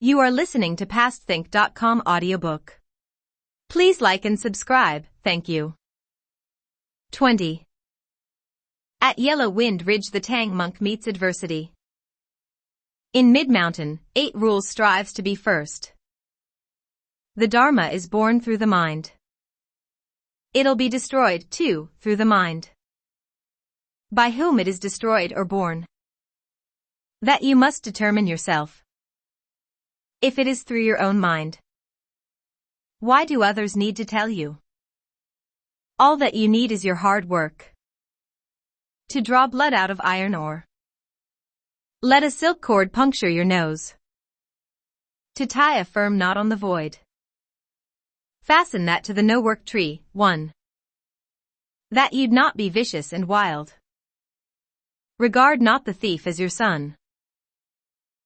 You are listening to PastThink.com audiobook. Please like and subscribe, thank you. 20. At Yellow Wind Ridge the Tang monk meets adversity. In Mid-Mountain, 8 Rules strives to be first. The Dharma is born through the mind. It'll be destroyed, too, through the mind. By whom it is destroyed or born? That you must determine yourself. If it is through your own mind, why do others need to tell you? All that you need is your hard work. To draw blood out of iron ore. Let a silk cord puncture your nose. To tie a firm knot on the void. Fasten that to the no-work tree. 1. That you'd not be vicious and wild. Regard not the thief as your son.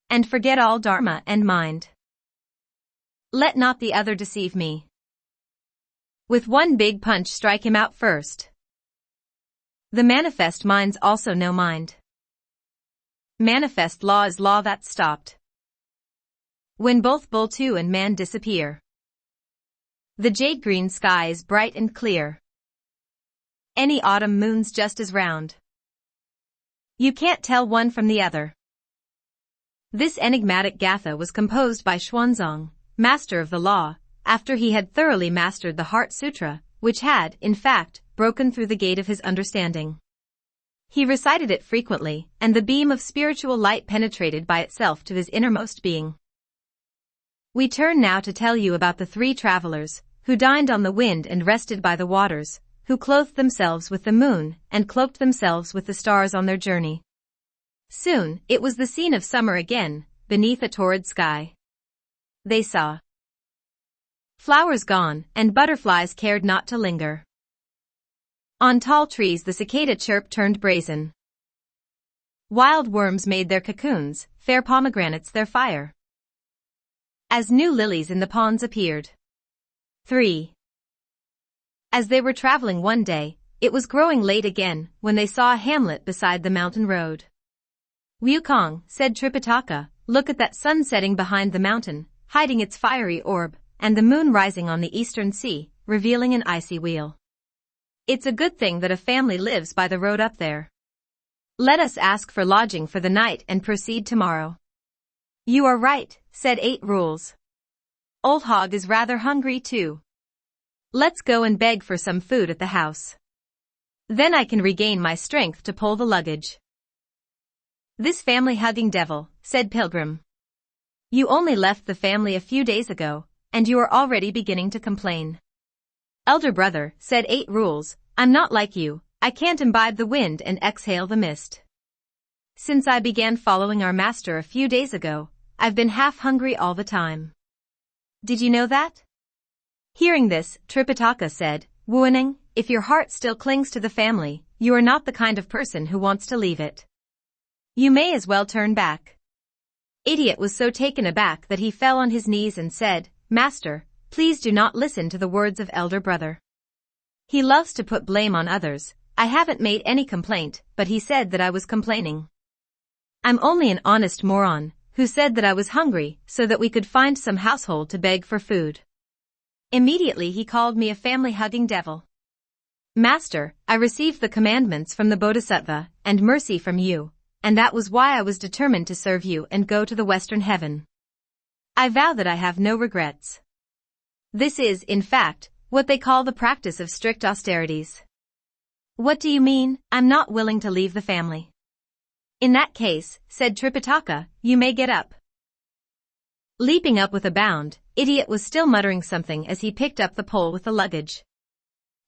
And forget all dharma and mind. Let not the other deceive me. With one big punch strike him out first. The manifest mind's also no mind. Manifest law is law that's stopped. When both bull too and man disappear. The jade green sky is bright and clear. Any autumn moon's just as round. You can't tell one from the other. This enigmatic gatha was composed by Xuanzang, master of the law, after he had thoroughly mastered the Heart Sutra, which had, in fact, broken through the gate of his understanding. He recited it frequently, and the beam of spiritual light penetrated by itself to his innermost being. We turn now to tell you about the 3 travelers, who dined on the wind and rested by the waters, who clothed themselves with the moon, and cloaked themselves with the stars on their journey. Soon, it was the scene of summer again, beneath a torrid sky. They saw flowers gone, and butterflies cared not to linger. On tall trees the cicada chirp turned brazen. Wild worms made their cocoons, fair pomegranates their fire. As new lilies in the ponds appeared. 3. As they were traveling one day, it was growing late again, when they saw a hamlet beside the mountain road. Wukong, said Tripitaka, look at that sun setting behind the mountain, hiding its fiery orb, and the moon rising on the eastern sea, revealing an icy wheel. It's a good thing that a family lives by the road up there. Let us ask for lodging for the night and proceed tomorrow. You are right, said 8 Rules. Old Hog is rather hungry too. Let's go and beg for some food at the house. Then I can regain my strength to pull the luggage. This family-hugging devil, said Pilgrim. You only left the family a few days ago, and you are already beginning to complain. Elder brother, said 8 Rules, I'm not like you, I can't imbibe the wind and exhale the mist. Since I began following our master a few days ago, I've been half hungry all the time. Did you know that? Hearing this, Tripitaka said, Wu Cheng'en, if your heart still clings to the family, you are not the kind of person who wants to leave it. You may as well turn back. Idiot was so taken aback that he fell on his knees and said, Master, please do not listen to the words of elder brother. He loves to put blame on others. I haven't made any complaint, but he said that I was complaining. I'm only an honest moron, who said that I was hungry so that we could find some household to beg for food. Immediately he called me a family-hugging devil. Master, I received the commandments from the Bodhisattva, and mercy from you, and that was why I was determined to serve you and go to the western heaven. I vow that I have no regrets. This is, in fact, what they call the practice of strict austerities. What do you mean, I'm not willing to leave the family? In that case, said Tripitaka, you may get up. Leaping up with a bound, Idiot was still muttering something as he picked up the pole with the luggage.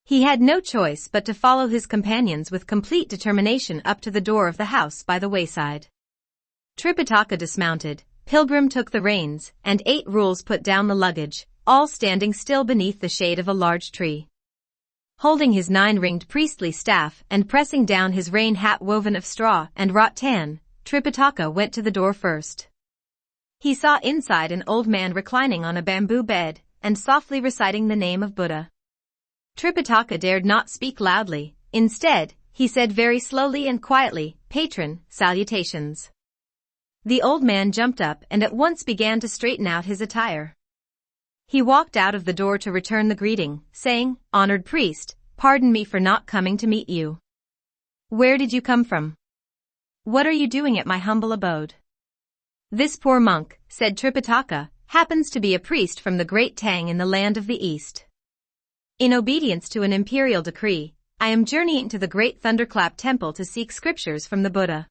He had no choice but to follow his companions with complete determination up to the door of the house by the wayside. Tripitaka dismounted, Pilgrim took the reins, and 8 Rules put down the luggage, all standing still beneath the shade of a large tree. Holding his 9-ringed priestly staff and pressing down his rain hat woven of straw and rattan, Tripitaka went to the door first. He saw inside an old man reclining on a bamboo bed and softly reciting the name of Buddha. Tripitaka dared not speak loudly. Instead, he said very slowly and quietly, Patron, salutations. The old man jumped up and at once began to straighten out his attire. He walked out of the door to return the greeting, saying, "Honored priest, pardon me for not coming to meet you. Where did you come from? What are you doing at my humble abode?" "This poor monk," said Tripitaka, "happens to be a priest from the great Tang in the land of the East. In obedience to an imperial decree, I am journeying to the great Thunderclap temple to seek scriptures from the Buddha.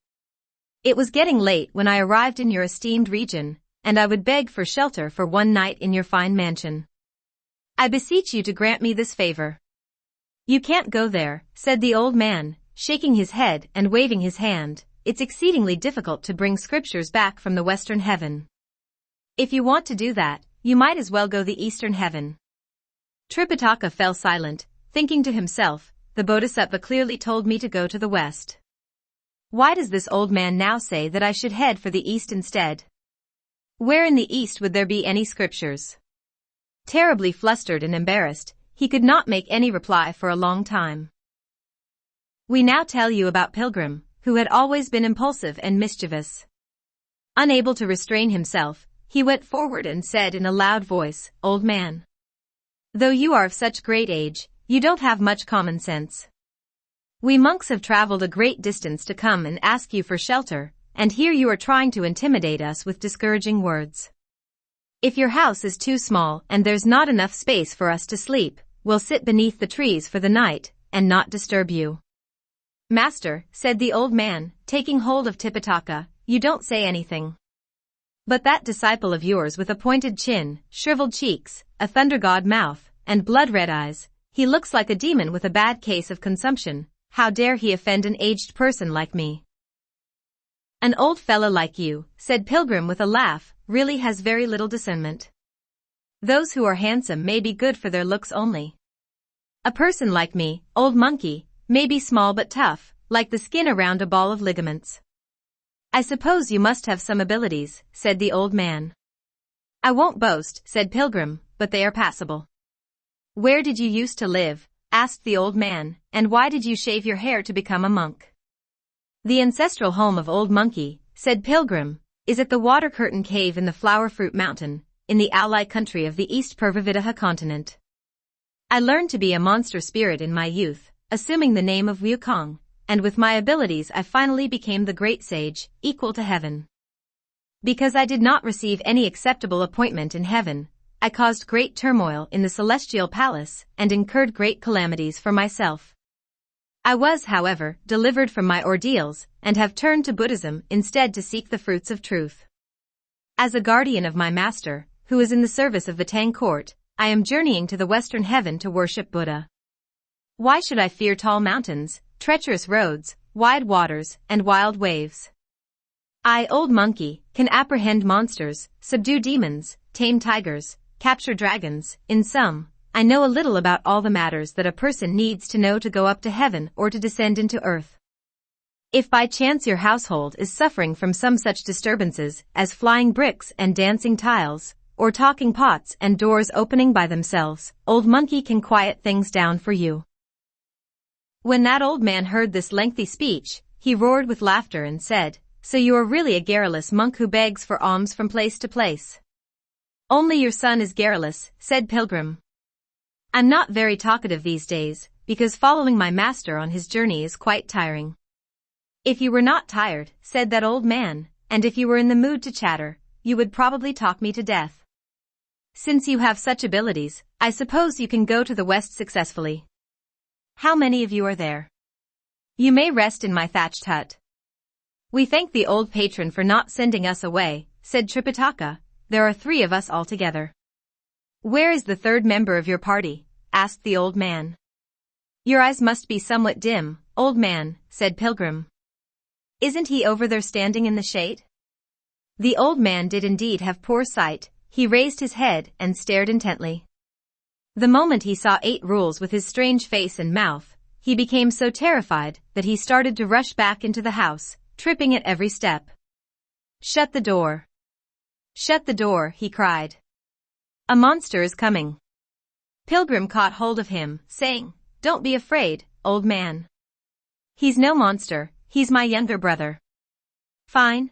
It was getting late when I arrived in your esteemed region, and I would beg for shelter for one night in your fine mansion. I beseech you to grant me this favor." "You can't go there," said the old man, shaking his head and waving his hand. "It's exceedingly difficult to bring scriptures back from the western heaven. If you want to do that, you might as well go the eastern heaven." Tripitaka fell silent, thinking to himself, "The Bodhisattva clearly told me to go to the west. Why does this old man now say that I should head for the east instead? Where in the east would there be any scriptures?" Terribly flustered and embarrassed, he could not make any reply for a long time. We now tell you about Pilgrim, who had always been impulsive and mischievous. Unable to restrain himself, he went forward and said in a loud voice, "Old man, though you are of such great age, you don't have much common sense. We monks have traveled a great distance to come and ask you for shelter, and here you are trying to intimidate us with discouraging words. If your house is too small and there's not enough space for us to sleep, we'll sit beneath the trees for the night and not disturb you." "Master," said the old man, taking hold of Tipitaka, "you don't say anything. But that disciple of yours with a pointed chin, shriveled cheeks, a thunder god mouth, and blood-red eyes, he looks like a demon with a bad case of consumption. How dare he offend an aged person like me?" "An old fellow like you," said Pilgrim with a laugh, "really has very little discernment. Those who are handsome may be good for their looks only. A person like me, old monkey, may be small but tough, like the skin around a ball of ligaments." "I suppose you must have some abilities," said the old man. "I won't boast," said Pilgrim, "but they are passable." "Where did you used to live?" asked the old man, "and why did you shave your hair to become a monk?" "The ancestral home of Old Monkey," said Pilgrim, "is at the Water Curtain Cave in the Flower Fruit Mountain, in the Alai country of the East Purvavidaha continent. I learned to be a monster spirit in my youth, assuming the name of Wu Cheng'en, and with my abilities I finally became the great sage, equal to heaven. Because I did not receive any acceptable appointment in heaven, I caused great turmoil in the celestial palace and incurred great calamities for myself. I was, however, delivered from my ordeals and have turned to Buddhism instead to seek the fruits of truth. As a guardian of my master, who is in the service of the Tang court, I am journeying to the western heaven to worship Buddha. Why should I fear tall mountains, treacherous roads, wide waters, and wild waves? I, Old Monkey, can apprehend monsters, subdue demons, tame tigers, capture dragons. In sum, I know a little about all the matters that a person needs to know to go up to heaven or to descend into earth. If by chance your household is suffering from some such disturbances as flying bricks and dancing tiles, or talking pots and doors opening by themselves, Old Monkey can quiet things down for you." When that old man heard this lengthy speech, he roared with laughter and said, "So you are really a garrulous monk who begs for alms from place to place?" "Only your son is garrulous," said Pilgrim. "I'm not very talkative these days, because following my master on his journey is quite tiring." "If you were not tired," said that old man, "and if you were in the mood to chatter, you would probably talk me to death. Since you have such abilities, I suppose you can go to the west successfully. How many of you are there? You may rest in my thatched hut." "We thank the old patron for not sending us away," said Tripitaka. "There are 3 of us altogether." "Where is the 3rd member of your party?" asked the old man. "Your eyes must be somewhat dim, old man," said Pilgrim. "Isn't he over there standing in the shade?" The old man did indeed have poor sight. He raised his head and stared intently. The moment he saw 8 rules with his strange face and mouth, he became so terrified that he started to rush back into the house, tripping at every step. "Shut the door! Shut the door!" he cried. "A monster is coming." Pilgrim caught hold of him, saying, "Don't be afraid, old man. He's no monster, he's my younger brother." "Fine.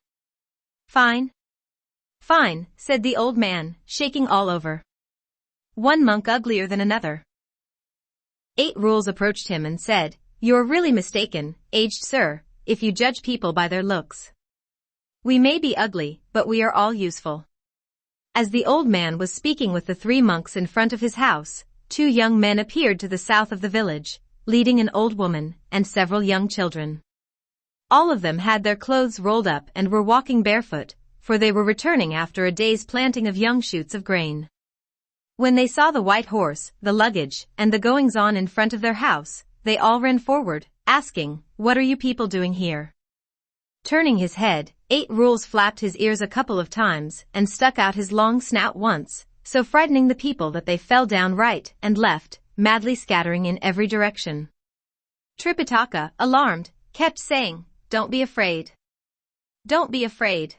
Fine. Fine, said the old man, shaking all over. One monk uglier than another. 8 Rules approached him and said, "You're really mistaken, aged sir, if you judge people by their looks. We may be ugly, but we are all useful." As the old man was speaking with the 3 monks in front of his house, 2 young men appeared to the south of the village, leading an old woman and several young children. All of them had their clothes rolled up and were walking barefoot, for they were returning after a day's planting of young shoots of grain. When they saw the white horse, the luggage, and the goings-on in front of their house, they all ran forward, asking, "What are you people doing here?" Turning his head, 8 Rules flapped his ears a couple of times and stuck out his long snout once, so frightening the people that they fell down right and left, madly scattering in every direction. Tripitaka, alarmed, kept saying, "Don't be afraid. Don't be afraid.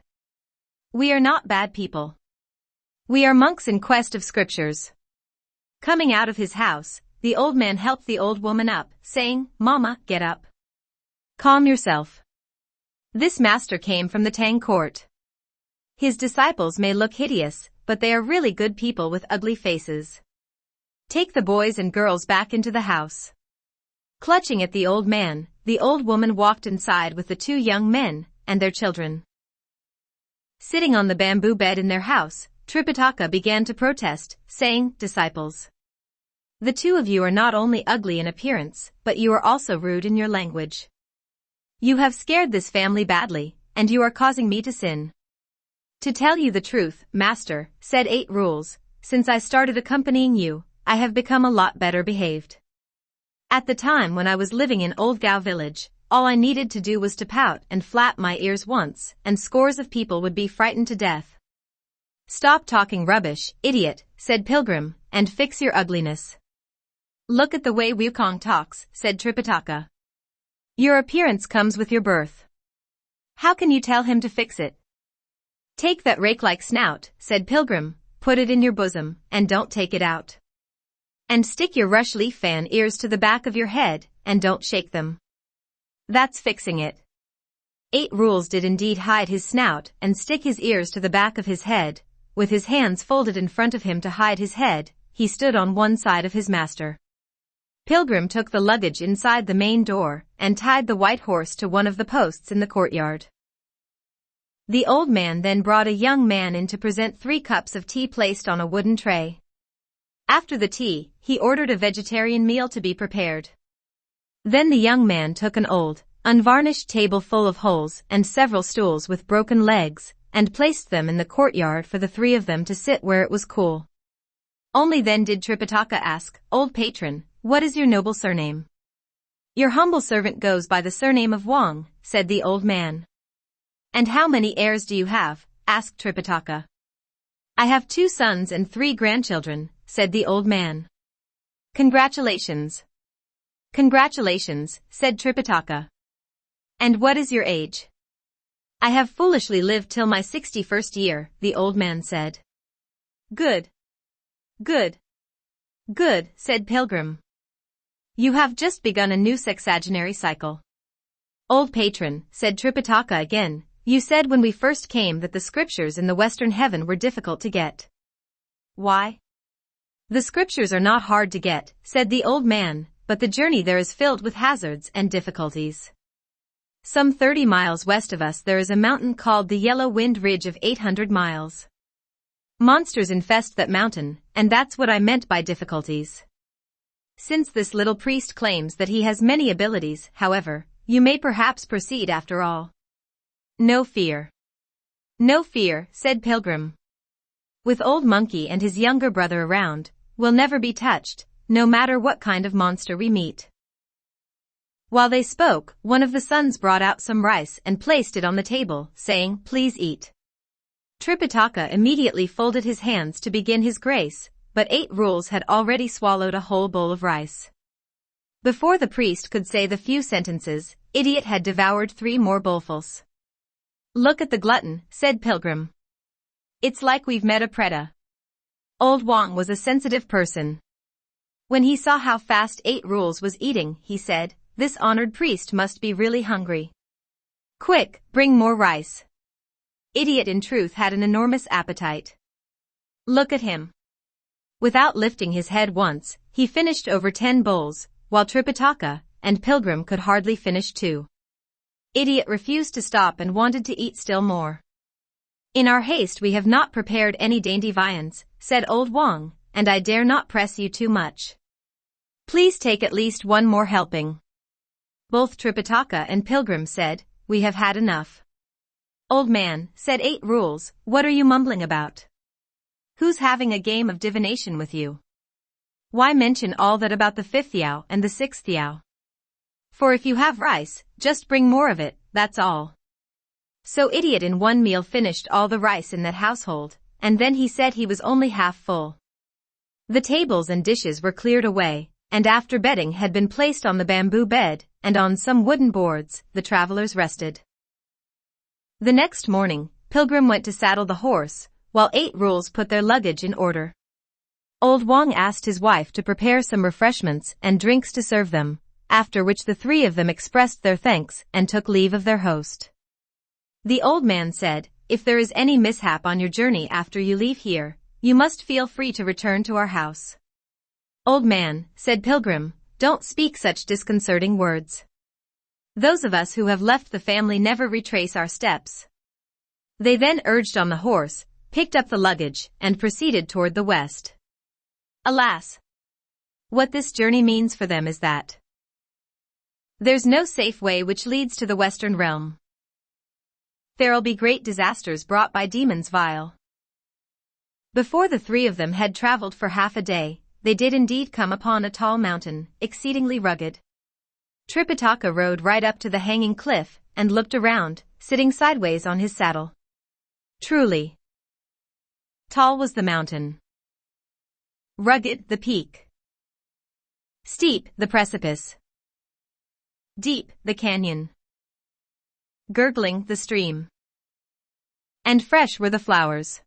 We are not bad people. We are monks in quest of scriptures." Coming out of his house, the old man helped the old woman up, saying, "Mama, get up. Calm yourself. This master came from the Tang court. His disciples may look hideous, but they are really good people with ugly faces. Take the boys and girls back into the house." Clutching at the old man, the old woman walked inside with the 2 young men and their children. Sitting on the bamboo bed in their house, Tripitaka began to protest, saying, "Disciples, the 2 of you are not only ugly in appearance, but you are also rude in your language. You have scared this family badly, and you are causing me to sin. To tell you the truth, Master," said 8 Rules, "since I started accompanying you, I have become a lot better behaved. At the time when I was living in Old Gao village, all I needed to do was to pout and flap my ears once, and scores of people would be frightened to death." "Stop talking rubbish, idiot," said Pilgrim, "and fix your ugliness." "Look at the way Wukong talks," said Tripitaka. "Your appearance comes with your birth. How can you tell him to fix it?" "Take that rake-like snout," said Pilgrim, "put it in your bosom, and don't take it out. And stick your rush leaf fan ears to the back of your head, and don't shake them. That's fixing it." 8 Rules did indeed hide his snout and stick his ears to the back of his head. With his hands folded in front of him to hide his head, he stood on one side of his master. Pilgrim took the luggage inside the main door and tied the white horse to one of the posts in the courtyard. The old man then brought a young man in to present 3 cups of tea placed on a wooden tray. After the tea, he ordered a vegetarian meal to be prepared. Then the young man took an old, unvarnished table full of holes and several stools with broken legs, and placed them in the courtyard for the 3 of them to sit where it was cool. Only then did Tripitaka ask, "Old patron, what is your noble surname?" "Your humble servant goes by the surname of Wang," said the old man. "And how many heirs do you have?" asked Tripitaka. "I have 2 sons and 3 grandchildren," said the old man. "Congratulations." "Congratulations," said Tripitaka. "And what is your age?" "I have foolishly lived till my 61st year," the old man said. "Good. Good. Good," said Pilgrim. "You have just begun a new sexagenary cycle." "Old patron," said Tripitaka again, "you said when we first came that the scriptures in the western heaven were difficult to get. Why?" "The scriptures are not hard to get," said the old man, "but the journey there is filled with hazards and difficulties. Some 30 miles west of us there is a mountain called the Yellow Wind Ridge of 800 miles. Monsters infest that mountain, and that's what I meant by difficulties. Since this little priest claims that he has many abilities, however, you may perhaps proceed after all." "No fear. No fear," said Pilgrim. "With Old Monkey and his younger brother around, we'll never be touched, no matter what kind of monster we meet." While they spoke, one of the sons brought out some rice and placed it on the table, saying, "Please eat." Tripitaka immediately folded his hands to begin his grace, but 8 Rules had already swallowed a whole bowl of rice. Before the priest could say the few sentences, Idiot had devoured 3 more bowlfuls. "Look at the glutton," said Pilgrim. "It's like we've met a preda." Old Wang was a sensitive person. When he saw how fast 8 Rules was eating, he said, "This honored priest must be really hungry. Quick, bring more rice." Idiot in truth had an enormous appetite. Look at him. Without lifting his head once, he finished over 10 bowls, while Tripitaka and Pilgrim could hardly finish 2. Idiot refused to stop and wanted to eat still more. In our haste we have not prepared any dainty viands, said old Wang, and I dare not press you too much. Please take at least one more helping. Both Tripitaka and Pilgrim said, we have had enough. Old man, said 8 Rules, what are you mumbling about? Who's having a game of divination with you? Why mention all that about the 5th Yao and the 6th Yao? For if you have rice, just bring more of it, that's all. So Idiot in one meal finished all the rice in that household, and then he said he was only half full. The tables and dishes were cleared away, and after bedding had been placed on the bamboo bed, and on some wooden boards, the travelers rested. The next morning, Pilgrim went to saddle the horse, while 8 Rules put their luggage in order. Old Wang asked his wife to prepare some refreshments and drinks to serve them, after which the 3 of them expressed their thanks and took leave of their host. The old man said, if there is any mishap on your journey after you leave here, you must feel free to return to our house. Old man, said Pilgrim, don't speak such disconcerting words. Those of us who have left the family never retrace our steps. They then urged on the horse, picked up the luggage, and proceeded toward the west. Alas! What this journey means for them is that there's no safe way which leads to the western realm. There'll be great disasters brought by demons vile. Before the 3 of them had traveled for half a day, they did indeed come upon a tall mountain, exceedingly rugged. Tripitaka rode right up to the hanging cliff, and looked around, sitting sideways on his saddle. Truly, tall was the mountain. Rugged the peak. Steep the precipice. Deep the canyon. Gurgling the stream. And fresh were the flowers.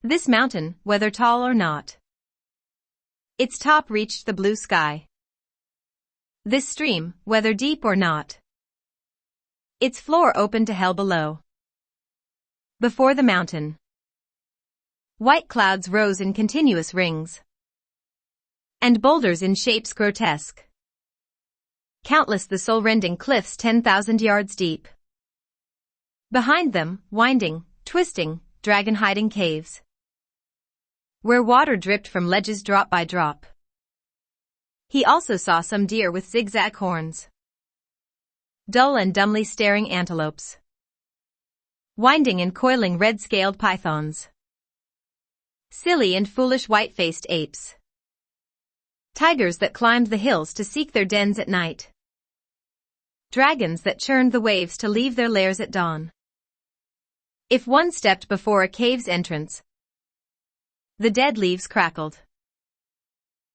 This mountain, whether tall or not, its top reached the blue sky. This stream, whether deep or not, its floor opened to hell below. Before the mountain, white clouds rose in continuous rings, and boulders in shapes grotesque. Countless the soul-rending cliffs 10,000 yards deep. Behind them, winding, twisting, dragon-hiding caves, where water dripped from ledges drop by drop. He also saw some deer with zigzag horns, dull and dumbly staring antelopes, winding and coiling red-scaled pythons, silly and foolish white-faced apes, tigers that climbed the hills to seek their dens at night, dragons that churned the waves to leave their lairs at dawn. If one stepped before a cave's entrance, the dead leaves crackled.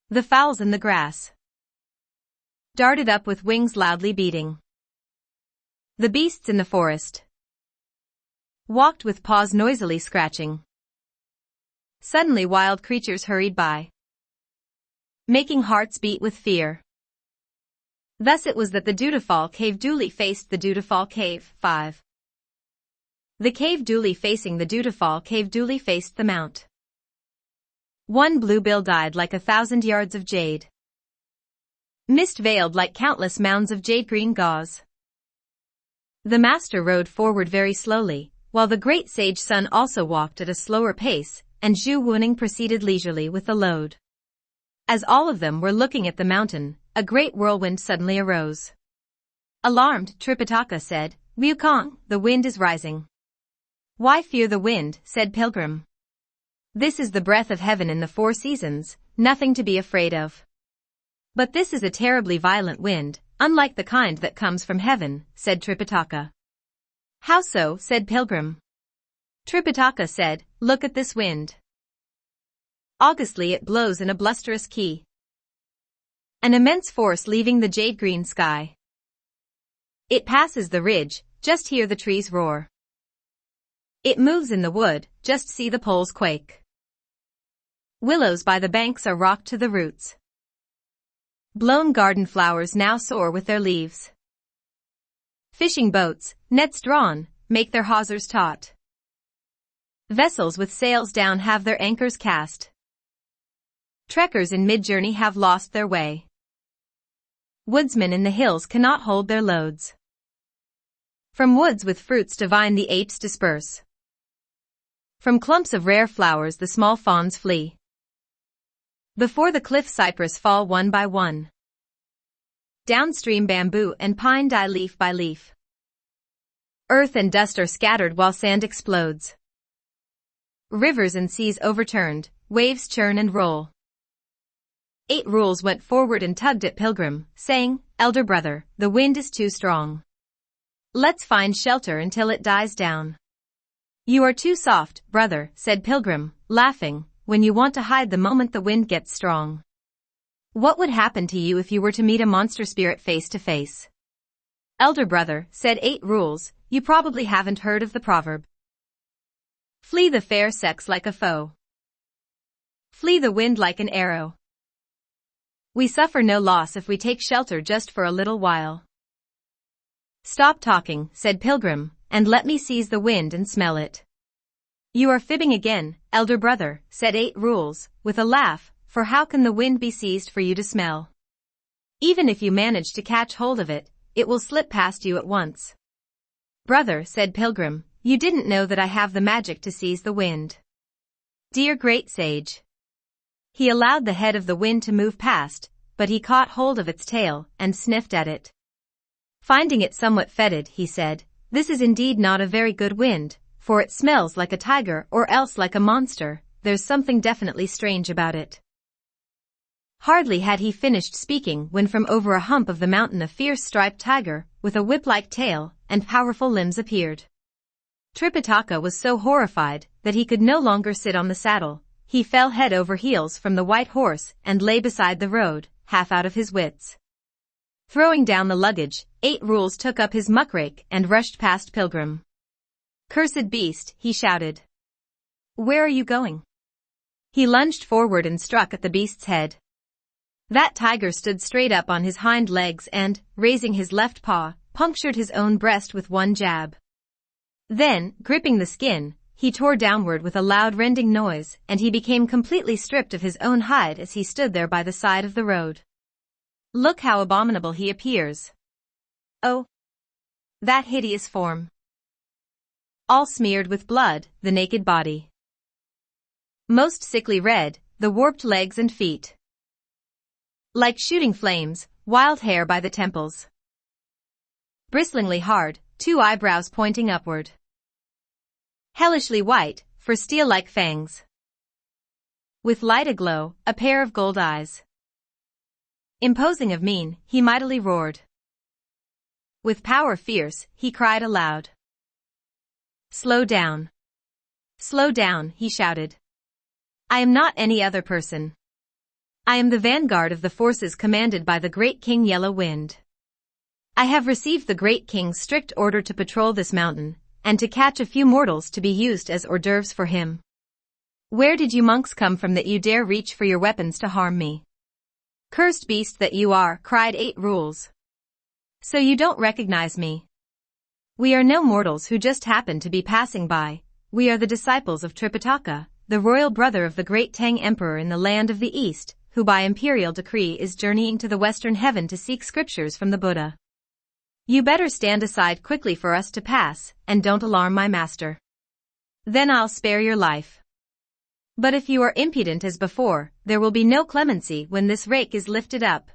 The fowls in the grass darted up with wings loudly beating. The beasts in the forest walked with paws noisily scratching. Suddenly wild creatures hurried by, making hearts beat with fear. Thus it was that the Dutiful cave duly faced the Dutiful cave. 5. The cave duly facing the Dutiful cave duly faced the mount. One bluebill died like 1,000 yards of jade, mist veiled like countless mounds of jade-green gauze. The master rode forward very slowly, while the great sage Sun also walked at a slower pace, and Zhu Wuning proceeded leisurely with the load. As all of them were looking at the mountain, a great whirlwind suddenly arose. Alarmed, Tripitaka said, Wu Cheng'en, the wind is rising. Why fear the wind, said Pilgrim. This is the breath of heaven in the 4 seasons, nothing to be afraid of. But this is a terribly violent wind, unlike the kind that comes from heaven, said Tripitaka. How so, said Pilgrim. Tripitaka said, look at this wind. Augustly it blows in a blusterous key. An immense force leaving the jade-green sky. It passes the ridge, just hear the trees roar. It moves in the wood, just see the poles quake. Willows by the banks are rocked to the roots. Blown garden flowers now soar with their leaves. Fishing boats, nets drawn, make their hawsers taut. Vessels with sails down have their anchors cast. Trekkers in mid-journey have lost their way. Woodsmen in the hills cannot hold their loads. From woods with fruits divine the apes disperse. From clumps of rare flowers the small fawns flee. Before the cliff cypress fall one by one. Downstream bamboo and pine die leaf by leaf. Earth and dust are scattered while sand explodes. Rivers and seas overturned, waves churn and roll. 8 rules went forward and tugged at Pilgrim, saying, "Elder brother, the wind is too strong. Let's find shelter until it dies down." "You are too soft, brother," said Pilgrim, laughing, "when you want to hide the moment the wind gets strong. What would happen to you if you were to meet a monster spirit face to face?" "Elder brother," said 8 rules, "you probably haven't heard of the proverb. Flee the fair sex like a foe. Flee the wind like an arrow. We suffer no loss if we take shelter just for a little while." "Stop talking," said Pilgrim, "and let me seize the wind and smell it." "You are fibbing again, elder brother," said 8 rules, with a laugh, "for how can the wind be seized for you to smell? Even if you manage to catch hold of it, it will slip past you at once." "Brother," said Pilgrim, "you didn't know that I have the magic to seize the wind." "Dear great sage." He allowed the head of the wind to move past, but he caught hold of its tail and sniffed at it. Finding it somewhat fetid, he said, "This is indeed not a very good wind, for it smells like a tiger or else like a monster. There's something definitely strange about it." Hardly had he finished speaking when from over a hump of the mountain a fierce striped tiger, with a whip-like tail and powerful limbs appeared. Tripitaka was so horrified that he could no longer sit on the saddle. He fell head over heels from the white horse and lay beside the road, half out of his wits. Throwing down the luggage, 8 rules took up his muckrake and rushed past Pilgrim. "Cursed beast," he shouted. "Where are you going?" He lunged forward and struck at the beast's head. That tiger stood straight up on his hind legs and, raising his left paw, punctured his own breast with one jab. Then, gripping the skin, he tore downward with a loud rending noise, and he became completely stripped of his own hide as he stood there by the side of the road. Look how abominable he appears. Oh! That hideous form. All smeared with blood, the naked body. Most sickly red, the warped legs and feet. Like shooting flames, wild hair by the temples. Bristlingly hard, 2 eyebrows pointing upward. Hellishly white, for steel-like fangs. With light aglow, a pair of gold eyes. Imposing of mien, he mightily roared. With power fierce, he cried aloud. "Slow down. Slow down," he shouted. "I am not any other person. I am the vanguard of the forces commanded by the great King Yellow Wind. I have received the great king's strict order to patrol this mountain, and to catch a few mortals to be used as hors d'oeuvres for him. Where did you monks come from that you dare reach for your weapons to harm me?" "Cursed beast that you are," cried 8 rules. "So you don't recognize me? We are no mortals who just happen to be passing by. We are the disciples of Tripitaka, the royal brother of the great Tang Emperor in the land of the East, who by imperial decree is journeying to the western heaven to seek scriptures from the Buddha. You better stand aside quickly for us to pass, and don't alarm my master. Then I'll spare your life. But if you are impudent as before, there will be no clemency when this rake is lifted up."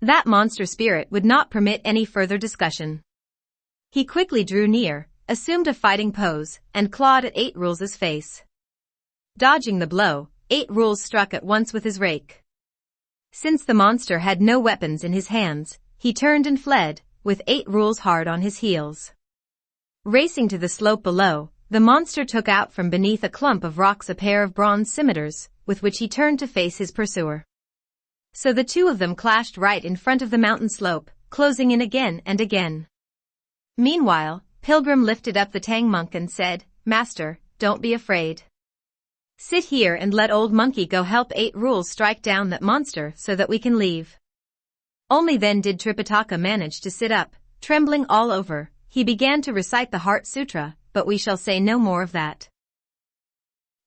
That monster spirit would not permit any further discussion. He quickly drew near, assumed a fighting pose, and clawed at 8 rules' face. Dodging the blow, 8 rules struck at once with his rake. Since the monster had no weapons in his hands, he turned and fled, with 8 rules hard on his heels. Racing to the slope below, the monster took out from beneath a clump of rocks a pair of bronze scimitars, with which he turned to face his pursuer. So the 2 of them clashed right in front of the mountain slope, closing in again and again. Meanwhile, Pilgrim lifted up the Tang monk and said, "Master, don't be afraid. Sit here and let old monkey go help 8 rules strike down that monster so that we can leave." Only then did Tripitaka manage to sit up, trembling all over. he began to recite the Heart Sutra, but we shall say no more of that.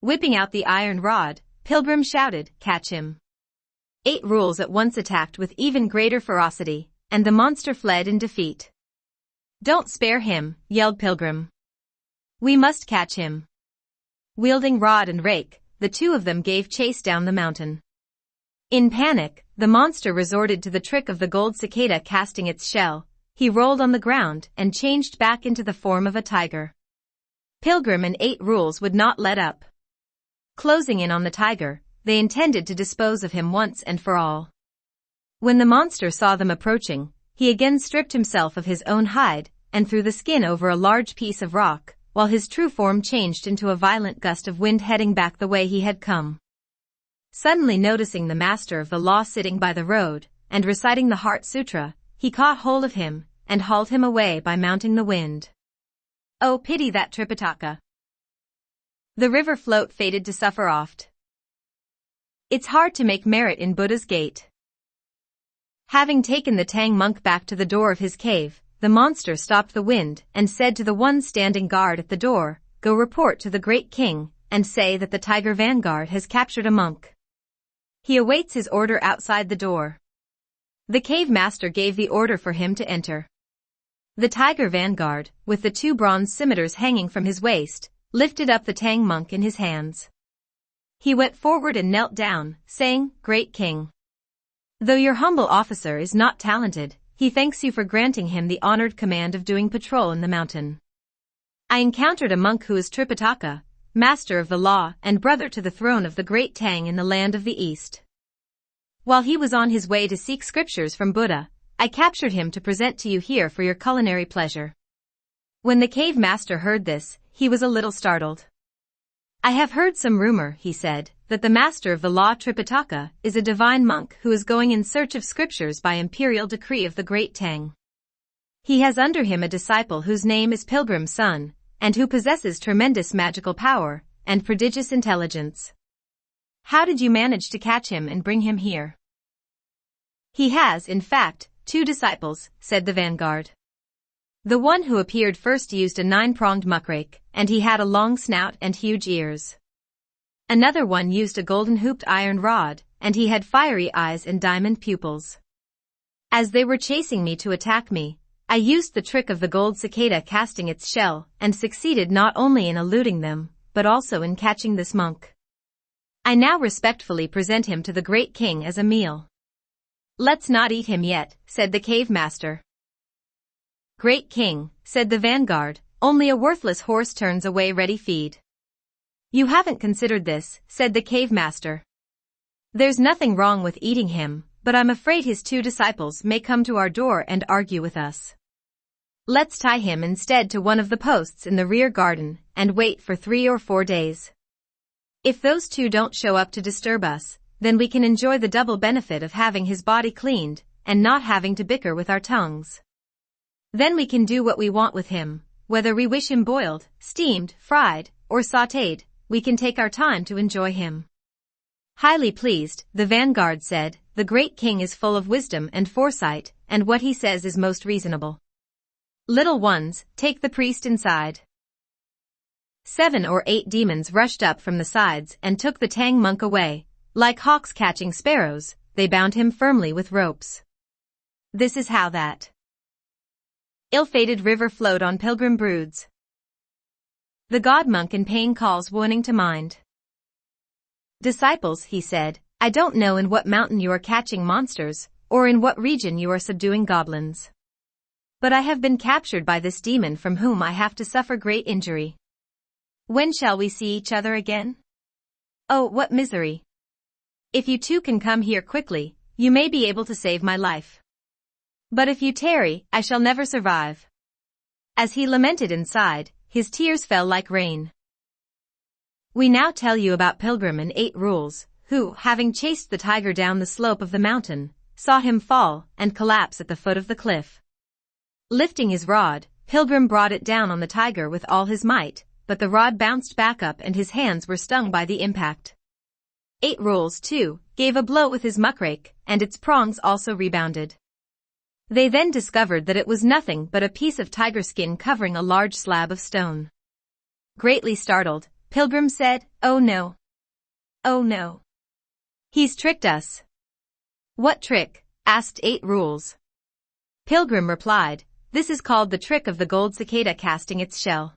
Whipping out the iron rod, Pilgrim shouted, "Catch him!" 8 Rules at once attacked with even greater ferocity, and the monster fled in defeat. "Don't spare him," yelled Pilgrim. "We must catch him." Wielding rod and rake, the two of them gave chase down the mountain. In panic, the monster resorted to the trick of the gold cicada casting its shell. He rolled on the ground and changed back into the form of a tiger. Pilgrim and 8 Rules would not let up. Closing in on the tiger, they intended to dispose of him once and for all. When the monster saw them approaching, he again stripped himself of his own hide and threw the skin over a large piece of rock, while his true form changed into a violent gust of wind heading back the way he had come. Suddenly noticing the master of the law sitting by the road and reciting the Heart Sutra, he caught hold of him and hauled him away by mounting the wind. Oh, pity that Tripitaka! The river float faded to suffer oft. It's hard to make merit in Buddha's gate. Having taken the Tang monk back to the door of his cave, the monster stopped the wind and said to the one standing guard at the door, "Go report to the great king and say that the tiger vanguard has captured a monk. He awaits his order outside the door." The cave master gave the order for him to enter. The tiger vanguard, with the 2 bronze scimitars hanging from his waist, lifted up the Tang monk in his hands. He went forward and knelt down, saying, "Great king, though your humble officer is not talented, he thanks you for granting him the honored command of doing patrol in the mountain. I encountered a monk who is Tripitaka, master of the law and brother to the throne of the great Tang in the land of the East. While he was on his way to seek scriptures from Buddha, I captured him to present to you here for your culinary pleasure." When the cave master heard this, he was a little startled. "I have heard some rumor," he said, "that the master of the law Tripitaka is a divine monk who is going in search of scriptures by imperial decree of the great Tang. He has under him a disciple whose name is Pilgrim's son, and who possesses tremendous magical power and prodigious intelligence. How did you manage to catch him and bring him here?" "He has, in fact, 2 disciples," said the vanguard. "The one who appeared first used a 9-pronged muckrake, and he had a long snout and huge ears. Another one used a golden-hooped iron rod, and he had fiery eyes and diamond pupils. As they were chasing me to attack me, I used the trick of the gold cicada casting its shell and succeeded not only in eluding them, but also in catching this monk. I now respectfully present him to the great king as a meal." "Let's not eat him yet," said the cave master. "Great king," said the vanguard, "only a worthless horse turns away ready feed." "You haven't considered this," said the cave master. "There's nothing wrong with eating him, but I'm afraid his 2 disciples may come to our door and argue with us. Let's tie him instead to one of the posts in the rear garden and wait for 3 or 4 days. If those 2 don't show up to disturb us, then we can enjoy the double benefit of having his body cleaned and not having to bicker with our tongues. Then we can do what we want with him, whether we wish him boiled, steamed, fried, or sautéed, we can take our time to enjoy him." Highly pleased, the vanguard said, "The great king is full of wisdom and foresight, and what he says is most reasonable. Little ones, take the priest inside." 7 or 8 demons rushed up from the sides and took the Tang monk away. Like hawks catching sparrows, they bound him firmly with ropes. This is how that ill-fated river flowed on pilgrim broods. The god monk in pain calls warning to mind. "Disciples," he said, "I don't know in what mountain you are catching monsters, or in what region you are subduing goblins. But I have been captured by this demon from whom I have to suffer great injury. When shall we see each other again? Oh, what misery! If you 2 can come here quickly, you may be able to save my life. But if you tarry, I shall never survive." As he lamented inside, his tears fell like rain. We now tell you about Pilgrim and 8 Rules, who, having chased the tiger down the slope of the mountain, saw him fall and collapse at the foot of the cliff. Lifting his rod, Pilgrim brought it down on the tiger with all his might, but the rod bounced back up and his hands were stung by the impact. 8 Rules, too, gave a blow with his muckrake, and its prongs also rebounded. They then discovered that it was nothing but a piece of tiger skin covering a large slab of stone. Greatly startled, Pilgrim said, "Oh no. Oh no. He's tricked us." "What trick?" asked 8 Rules. Pilgrim replied, "This is called the trick of the gold cicada casting its shell.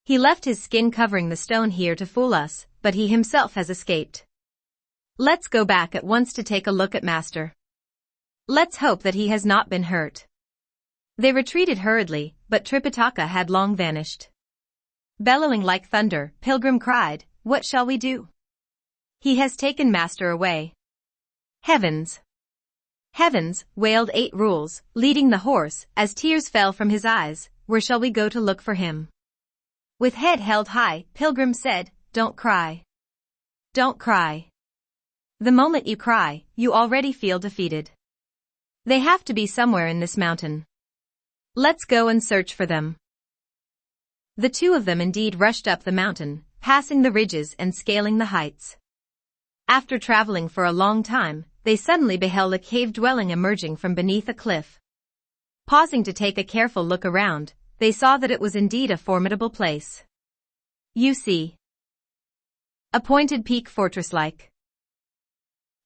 He left his skin covering the stone here to fool us, but he himself has escaped. Let's go back at once to take a look at Master. Let's hope that he has not been hurt." They retreated hurriedly, but Tripitaka had long vanished. Bellowing like thunder, Pilgrim cried, "What shall we do? He has taken Master away." "Heavens! Heavens!" wailed 8 Rules, leading the horse, as tears fell from his eyes. "Where shall we go to look for him?" With head held high, Pilgrim said, "Don't cry. Don't cry. The moment you cry, you already feel defeated. They have to be somewhere in this mountain. Let's go and search for them." The two of them indeed rushed up the mountain, passing the ridges and scaling the heights. After traveling for a long time, they suddenly beheld a cave dwelling emerging from beneath a cliff. Pausing to take a careful look around, they saw that it was indeed a formidable place. You see, a pointed peak fortress-like.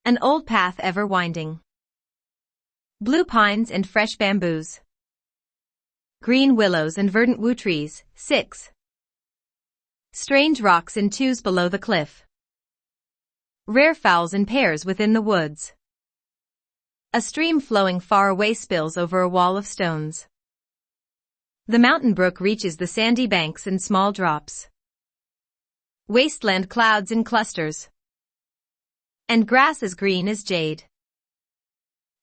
An old path ever winding. Blue pines and fresh bamboos. Green willows and verdant wu trees. 6. Strange rocks in twos below the cliff. Rare fowls in pairs within the woods. A stream flowing far away spills over a wall of stones. The mountain brook reaches the sandy banks in small drops. Wasteland clouds in clusters. And grass as green as jade.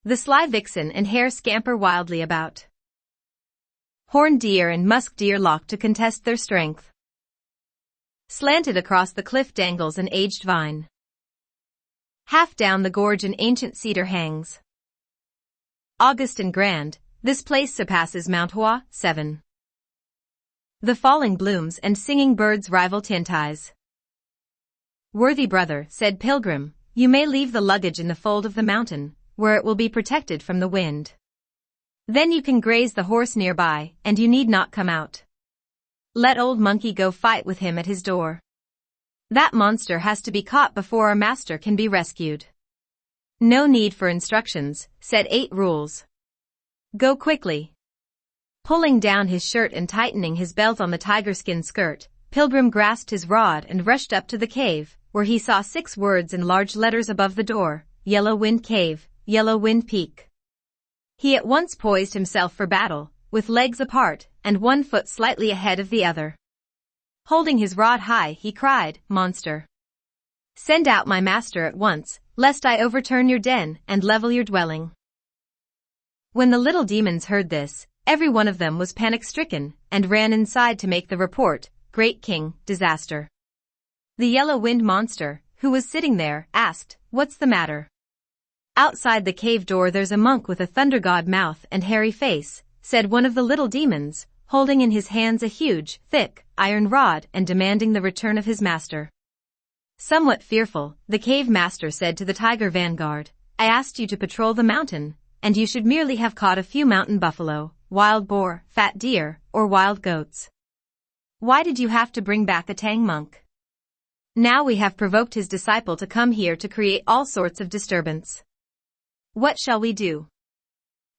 The sly vixen and hare scamper wildly about. Horned deer and musk deer lock to contest their strength. Slanted across the cliff dangles an aged vine. Half down the gorge an ancient cedar hangs. August and grand, this place surpasses Mount Hua. 7. The falling blooms and singing birds rival tinties. "Worthy brother," said Pilgrim, "you may leave the luggage in the fold of the mountain, where it will be protected from the wind. Then you can graze the horse nearby, and you need not come out. Let old Monkey go fight with him at his door. That monster has to be caught before our master can be rescued." "No need for instructions," said 8 Rules. "Go quickly." Pulling down his shirt and tightening his belt on the tiger skin skirt, Pilgrim grasped his rod and rushed up to the cave, where he saw 6 words in large letters above the door: Yellow Wind Cave, Yellow Wind Peak. He at once poised himself for battle, with legs apart and one foot slightly ahead of the other. Holding his rod high, he cried, "Monster! Send out my master at once, lest I overturn your den and level your dwelling." When the little demons heard this, every one of them was panic-stricken and ran inside to make the report, "Great King, disaster." The yellow wind monster, who was sitting there, asked, "What's the matter?" "Outside the cave door there's a monk with a thunder god mouth and hairy face," said one of the little demons, holding in his hands a huge, thick, iron rod and demanding the return of his master. Somewhat fearful, the cave master said to the tiger vanguard, "I asked you to patrol the mountain, and you should merely have caught a few mountain buffalo, wild boar, fat deer, or wild goats. Why did you have to bring back a Tang monk? Now we have provoked his disciple to come here to create all sorts of disturbance. What shall we do?"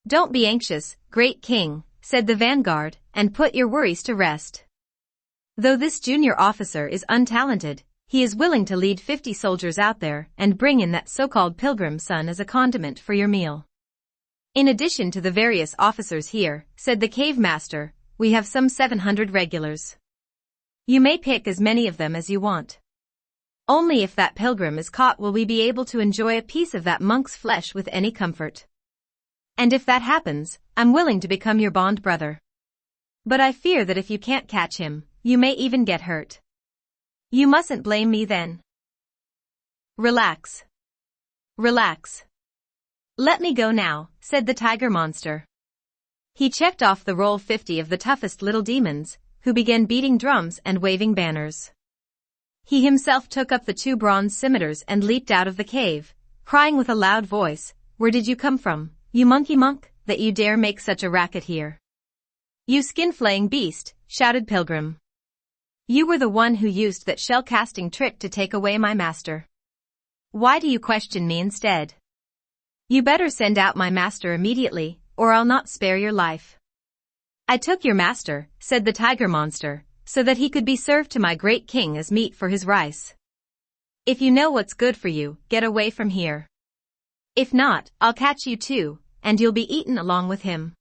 "Don't be anxious, great king," said the vanguard, "and put your worries to rest. Though this junior officer is untalented, he is willing to lead 50 soldiers out there and bring in that so-called pilgrim son as a condiment for your meal. In addition to the various officers here," said the cave master, "we have some 700 regulars. You may pick as many of them as you want. Only if that pilgrim is caught will we be able to enjoy a piece of that monk's flesh with any comfort. And if that happens, I'm willing to become your bond brother. But I fear that if you can't catch him, you may even get hurt. You mustn't blame me then. Relax. Relax. Let me go now," said the tiger monster. He checked off the roll 50 of the toughest little demons, who began beating drums and waving banners. He himself took up the 2 bronze scimitars and leaped out of the cave, crying with a loud voice, "Where did you come from, you monkey monk?" that you dare make such a racket here? You skin-flaying beast, shouted Pilgrim. You were the one who used that shell-casting trick to take away my master. Why do you question me instead? You better send out my master immediately, or I'll not spare your life. I took your master, said the tiger monster, so that he could be served to my great king as meat for his rice. If you know what's good for you, get away from here. If not, I'll catch you too, and you'll be eaten along with him.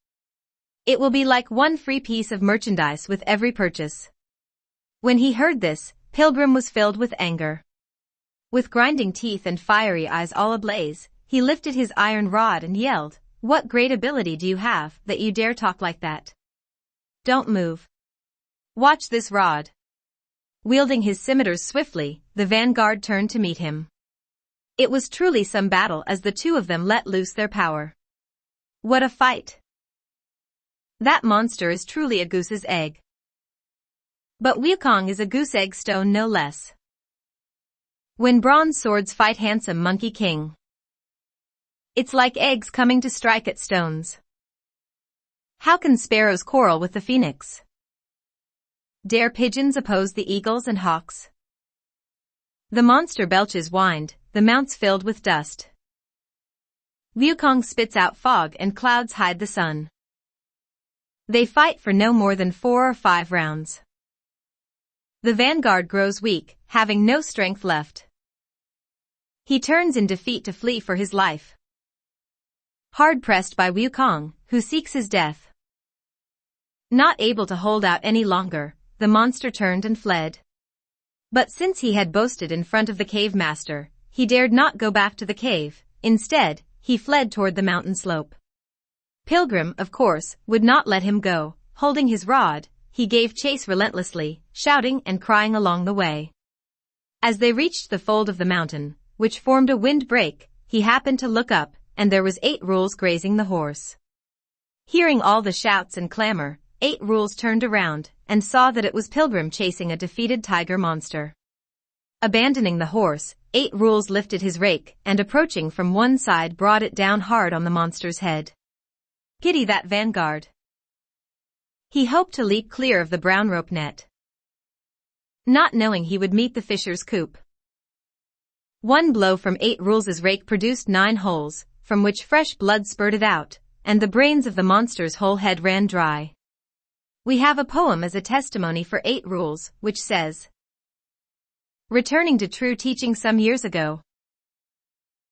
It will be like one free piece of merchandise with every purchase. When he heard this, Pilgrim was filled with anger. With grinding teeth and fiery eyes all ablaze, he lifted his iron rod and yelled, "What great ability do you have, that you dare talk like that? Don't move. Watch this rod." Wielding his scimitars swiftly, the vanguard turned to meet him. It was truly some battle as the two of them let loose their power. What a fight! That monster is truly a goose's egg. But Wu Cheng'en is a goose egg stone no less. When bronze swords fight handsome Monkey King, it's like eggs coming to strike at stones. How can sparrows quarrel with the phoenix? Dare pigeons oppose the eagles and hawks? The monster belches whined, the mounts filled with dust. Wu Cheng'en spits out fog and clouds hide the sun. They fight for no more than 4 or 5 rounds. The vanguard grows weak, having no strength left. He turns in defeat to flee for his life. Hard pressed by Wu Cheng'en, who seeks his death. Not able to hold out any longer, the monster turned and fled. But since he had boasted in front of the cave master, he dared not go back to the cave. Instead, he fled toward the mountain slope. Pilgrim, of course, would not let him go. Holding his rod, he gave chase relentlessly, shouting and crying along the way. As they reached the fold of the mountain, which formed a windbreak, he happened to look up, and there was 8 Rules grazing the horse. Hearing all the shouts and clamor, 8 Rules turned around, and saw that it was Pilgrim chasing a defeated tiger monster. Abandoning the horse, 8 Rules lifted his rake, and approaching from one side brought it down hard on the monster's head. Pity that vanguard. He hoped to leap clear of the brown rope net, not knowing he would meet the fisher's coop. One blow from 8 Rules' rake produced 9 holes, from which fresh blood spurted out, and the brains of the monster's whole head ran dry. We have a poem as a testimony for 8 Rules, which says, returning to true teaching some years ago,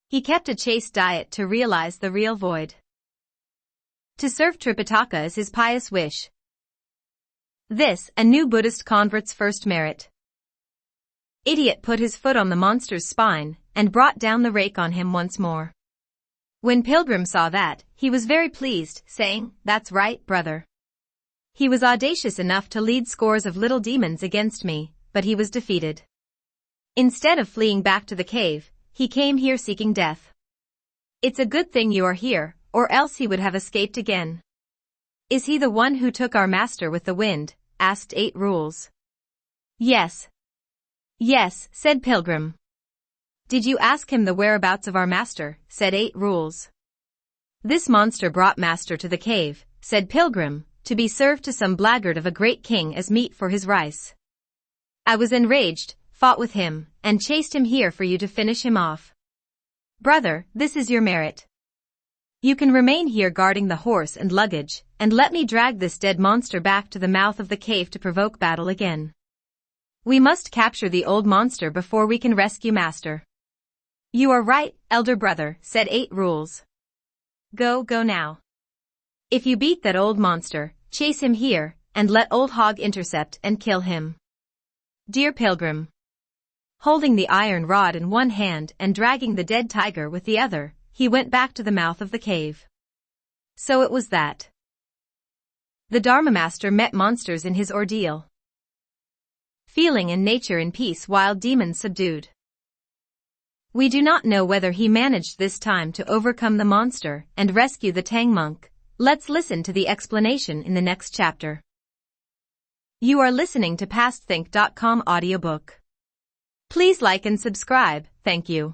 he kept a chaste diet to realize the real void. To serve Tripitaka as his pious wish. This, a new Buddhist convert's first merit. Idiot put his foot on the monster's spine, and brought down the rake on him once more. When Pilgrim saw that, he was very pleased, saying, "That's right, brother." He was audacious enough to lead scores of little demons against me, but he was defeated. Instead of fleeing back to the cave, he came here seeking death. It's a good thing you are here, or else he would have escaped again. Is he the one who took our master with the wind? Asked 8 Rules. Yes. Yes, said Pilgrim. Did you ask him the whereabouts of our master? Said 8 Rules. This monster brought master to the cave, said Pilgrim, to be served to some blackguard of a great king as meat for his rice. I was enraged, fought with him, and chased him here for you to finish him off. Brother, this is your merit. You can remain here guarding the horse and luggage, and let me drag this dead monster back to the mouth of the cave to provoke battle again. We must capture the old monster before we can rescue master. You are right, elder brother, said 8 Rules. Go now. If you beat that old monster, chase him here, and let old Hog intercept and kill him. Dear Pilgrim. Holding the iron rod in one hand and dragging the dead tiger with the other, he went back to the mouth of the cave. So it was that the Dharma Master met monsters in his ordeal. Feeling in nature in peace wild demons subdued. We do not know whether he managed this time to overcome the monster and rescue the Tang monk. Let's listen to the explanation in the next chapter. You are listening to PastThink.com audiobook. Please like and subscribe, thank you.